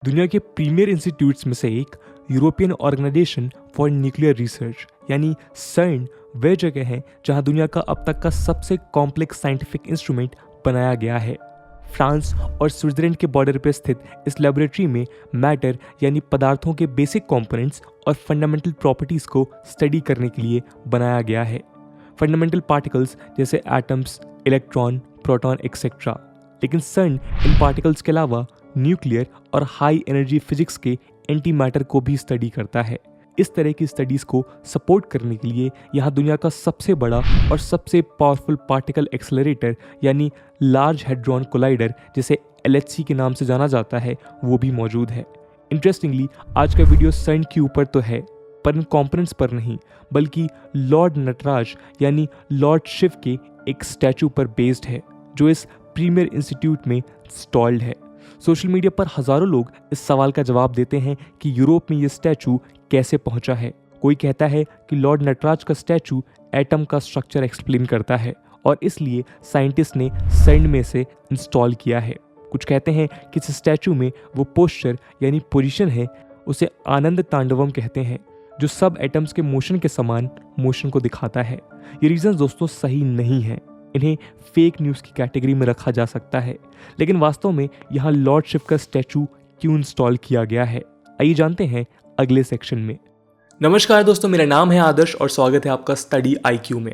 दुनिया के premiere institutes में से एक European organization for nuclear research यानी सर्न वह जगह है जहां दुनिया का अब तक का सबसे कॉम्प्लेक्स साइंटिफिक इंस्ट्रूमेंट बनाया गया है। फ्रांस और स्विट्जरलैंड के बॉर्डर पर स्थित इस लेबोरेटरी में मैटर यानी पदार्थों के बेसिक कंपोनेंट्स और फंडामेंटल प्रॉपर्टीज को स्टडी करने के लिए बनाया गया है। फंडामेंटल पार्टिकल्स जैसे एटम्स, इलेक्ट्रॉन, प्रोटॉन एक्सेट्रा। लेकिन सर्न इन पार्टिकल्स के अलावा न्यूक्लियर और हाई एनर्जी फिजिक्स के एंटी मैटर को भी स्टडी करता है। इस तरह की स्टडीज को सपोर्ट करने के लिए यहाँ दुनिया का सबसे बड़ा और सबसे पावरफुल पार्टिकल एक्सेलरेटर यानी लार्ज हेड्रॉन कोलाइडर जिसे LHC के नाम से जाना जाता है वो भी मौजूद है। इंटरेस्टिंगली आज का वीडियो सर्न के ऊपर तो है पर इन कंपोनेंट्स पर नहीं, बल्कि लॉर्ड नटराज यानी लॉर्ड शिव के एक स्टैचू पर बेस्ड है जो इस प्रीमियर इंस्टीट्यूट में इंस्टॉल्ड है। सोशल मीडिया पर हजारों लोग इस सवाल का जवाब देते हैं कि यूरोप में ये स्टैचू कैसे पहुंचा है। कोई कहता है कि लॉर्ड नटराज का स्टैचू एटम का स्ट्रक्चर एक्सप्लेन करता है और इसलिए साइंटिस्ट ने सर्न में से इंस्टॉल किया है। कुछ कहते हैं कि इस स्टैचू में वो पोस्चर यानी पोजीशन है उसे आनंद तांडवम कहते हैं जो सब एटम्स के मोशन के समान मोशन को दिखाता है। ये रीजन दोस्तों सही नहीं है, इन्हें फेक न्यूज़ की कैटेगरी में रखा जा सकता है। लेकिन वास्तव में यहाँ लॉर्ड शिव का स्टैचू क्यों इंस्टॉल किया गया है, आइए जानते हैं अगले सेक्शन में। नमस्कार दोस्तों, मेरा नाम है आदर्श और स्वागत है आपका स्टडी IQ में।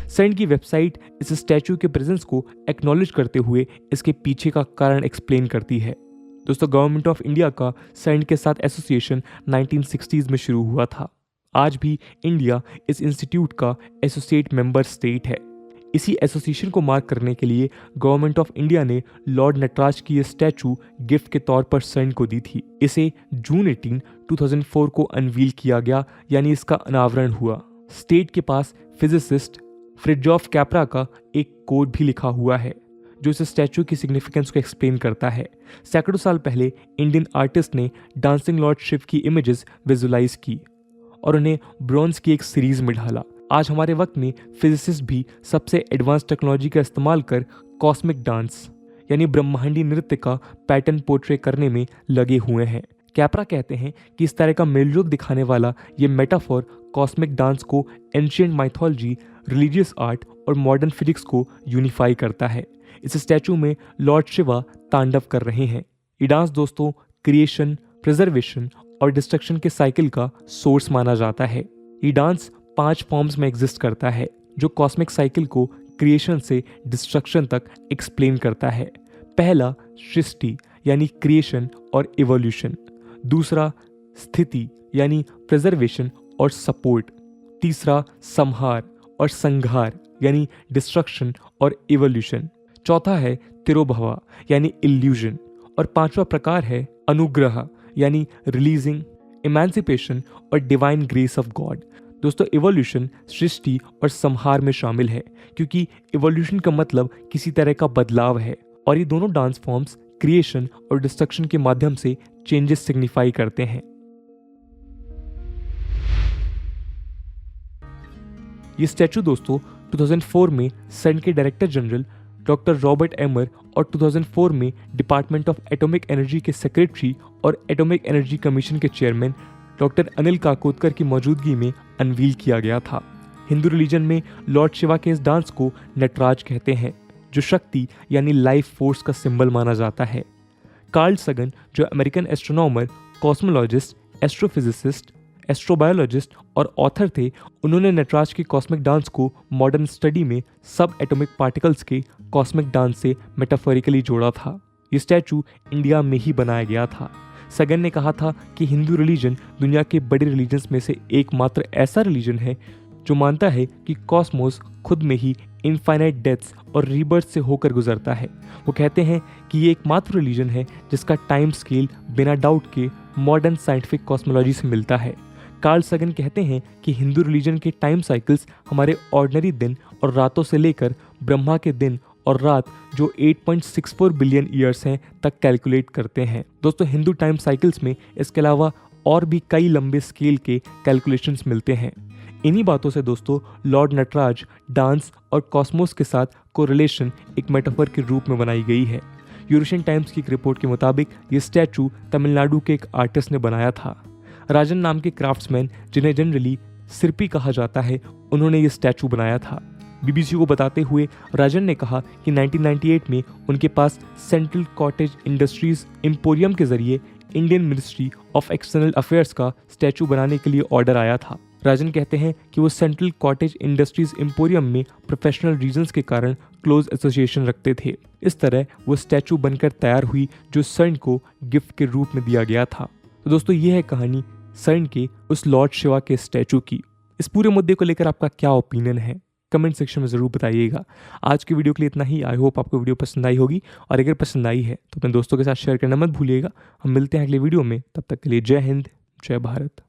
सर्न की वेबसाइट इस स्टैचू के प्रेजेंस को एक्नॉलेज करते हुए इसके पीछे का कारण एक्सप्लेन करती है। दोस्तों, गवर्नमेंट ऑफ इंडिया का सर्न के साथ एसोसिएशन 1960s में शुरू हुआ था। आज भी इंडिया इस इंस्टीट्यूट का एसोसिएट मेंबर स्टेट है। इसी एसोसिएशन को मार्क करने के लिए गवर्नमेंट ऑफ इंडिया ने लॉर्ड नटराज की ये स्टैचू गिफ्ट के तौर पर सर्न को दी थी। इसे जून 18, 2004 को अनवील किया गया यानी इसका अनावरण हुआ। स्टेट के पास फिजिसिस्ट फ्रिड्जॉफ कैप्रा का एक कोड भी लिखा हुआ है जो इस स्टैचू की सिग्निफिकेंस को एक्सप्लेन करता है। सैकड़ों साल पहले इंडियन आर्टिस्ट ने डांसिंग लॉर्ड शिव की इमेजेस विजुलाइज की और उन्हें ब्रॉन्ज की एक सीरीज में ढाला। आज हमारे वक्त में फिजिसिस्ट भी सबसे एडवांस टेक्नोलॉजी का इस्तेमाल कर कॉस्मिक डांस यानी ब्रह्मांडी नृत्य का पैटर्न पोर्ट्रे करने में लगे हुए हैं। कैप्रा कहते हैं कि इस तरह का मेलजोल दिखाने वाला ये मेटाफोर कॉस्मिक डांस को एंशिएंट माइथोलॉजी, रिलीजियस आर्ट और मॉडर्न फिजिक्स को यूनिफाई करता है। इस स्टैचू में लॉर्ड शिवा तांडव कर रहे हैं। ये डांस दोस्तों क्रिएशन, प्रिजर्वेशन और डिस्ट्रक्शन के साइकिल का सोर्स माना जाता है। ये डांस 5 फॉर्म्स में एग्जिस्ट करता है जो कॉस्मिक साइकिल को क्रिएशन से डिस्ट्रक्शन तक एक्सप्लेन करता है। पहला सृष्टि यानी क्रिएशन और इवोल्यूशन, दूसरा स्थिति यानी प्रिजर्वेशन और सपोर्ट, तीसरा संहार और संघार यानी डिस्ट्रक्शन और इवोल्यूशन, चौथा है तिरोभवा यानी इल्यूजन और पांचवा प्रकार है अनुग्रह यानी रिलीजिंग, इमेंसिपेशन और डिवाइन ग्रेस ऑफ गॉड। दोस्तों, इवोल्यूशन सृष्टि और संहार में शामिल है क्योंकि इवोल्यूशन का मतलब किसी तरह का बदलाव है और ये दोनों डांस फॉर्म्स क्रिएशन और डिस्ट्रक्शन के माध्यम से चेंजेस सिग्निफाई करते हैं। ये स्टैचू दोस्तों 2004 में सर्न के डायरेक्टर जनरल डॉक्टर रॉबर्ट एमर और 2004 में डिपार्टमेंट ऑफ एटॉमिक एनर्जी के सेक्रेटरी और एटॉमिक एनर्जी कमीशन के चेयरमैन डॉक्टर अनिल काकोदकर की मौजूदगी में अनवील किया गया था। हिंदू रिलीजन में लॉर्ड शिवा के इस डांस को नटराज कहते हैं जो शक्ति यानी लाइफ फोर्स का सिंबल माना जाता है। कार्ल सगन जो American astronomer, cosmologist, astrophysicist, astrobiologist और ऑथर थे, उन्होंने नटराज के कॉस्मिक डांस को मॉडर्न स्टडी में सब एटॉमिक पार्टिकल्स के कॉस्मिक डांस से मेटाफोरिकली जोड़ा था। ये स्टैचू इंडिया में ही बनाया गया था। सगन ने कहा था कि हिंदू रिलीजन दुनिया के बड़े रिलीजन्स में से एकमात्र ऐसा रिलीजन है जो मानता है कि कॉस्मोस खुद में ही इनफाइनाइट डेथ्स और रीबर्थ से होकर गुजरता है। वो कहते हैं कि ये एकमात्र रिलीजन है जिसका टाइम स्केल बिना डाउट के मॉडर्न साइंटिफिक कॉस्मोलॉजी से मिलता है। कार्ल सगन कहते हैं कि हिंदू रिलीजन के टाइम साइकिल्स हमारे ऑर्डिनरी दिन और रातों से लेकर ब्रह्मा के दिन और रात जो 8.64 बिलियन ईयर्स हैं तक कैलकुलेट करते हैं। दोस्तों, हिंदू टाइम साइकिल्स में इसके अलावा और भी कई लंबे स्केल के कैलकुलेशंस मिलते हैं। इन्हीं बातों से दोस्तों लॉर्ड नटराज, डांस और कॉस्मोस के साथ कोरिलेशन एक मेटाफर के रूप में बनाई गई है। यूरोशियन टाइम्स की एक रिपोर्ट के मुताबिक ये स्टैचू तमिलनाडु के एक आर्टिस्ट ने बनाया था। राजन नाम के क्राफ्ट्समैन, जिन्हें जनरली शिल्पी कहा जाता है, उन्होंने ये स्टैचू बनाया था। बीबीसी को बताते हुए राजन ने कहा कि 1998 में उनके पास सेंट्रल कॉटेज इंडस्ट्रीज एम्पोरियम के जरिए Indian ministry of external affairs का स्टैचू बनाने के लिए ऑर्डर आया था। राजन कहते हैं कि वो सेंट्रल कॉटेज इंडस्ट्रीज एम्पोरियम में प्रोफेशनल रीजंस के कारण क्लोज एसोसिएशन रखते थे। इस तरह वो स्टैचू बनकर तैयार हुई, जो सर्ण को गिफ्ट के रूप में दिया गया था। तो दोस्तों ये है कहानी सर्ण के उस लॉर्ड शिवा के स्टैचू की। इस पूरे मुद्दे को लेकर आपका क्या ओपिनियन है, कमेंट सेक्शन में ज़रूर बताइएगा। आज की वीडियो के लिए इतना ही। आई होप आपको वीडियो पसंद आई होगी, और अगर पसंद आई है तो अपने दोस्तों के साथ शेयर करना मत भूलिएगा। हम मिलते हैं अगले वीडियो में, तब तक के लिए जय हिंद, जय भारत।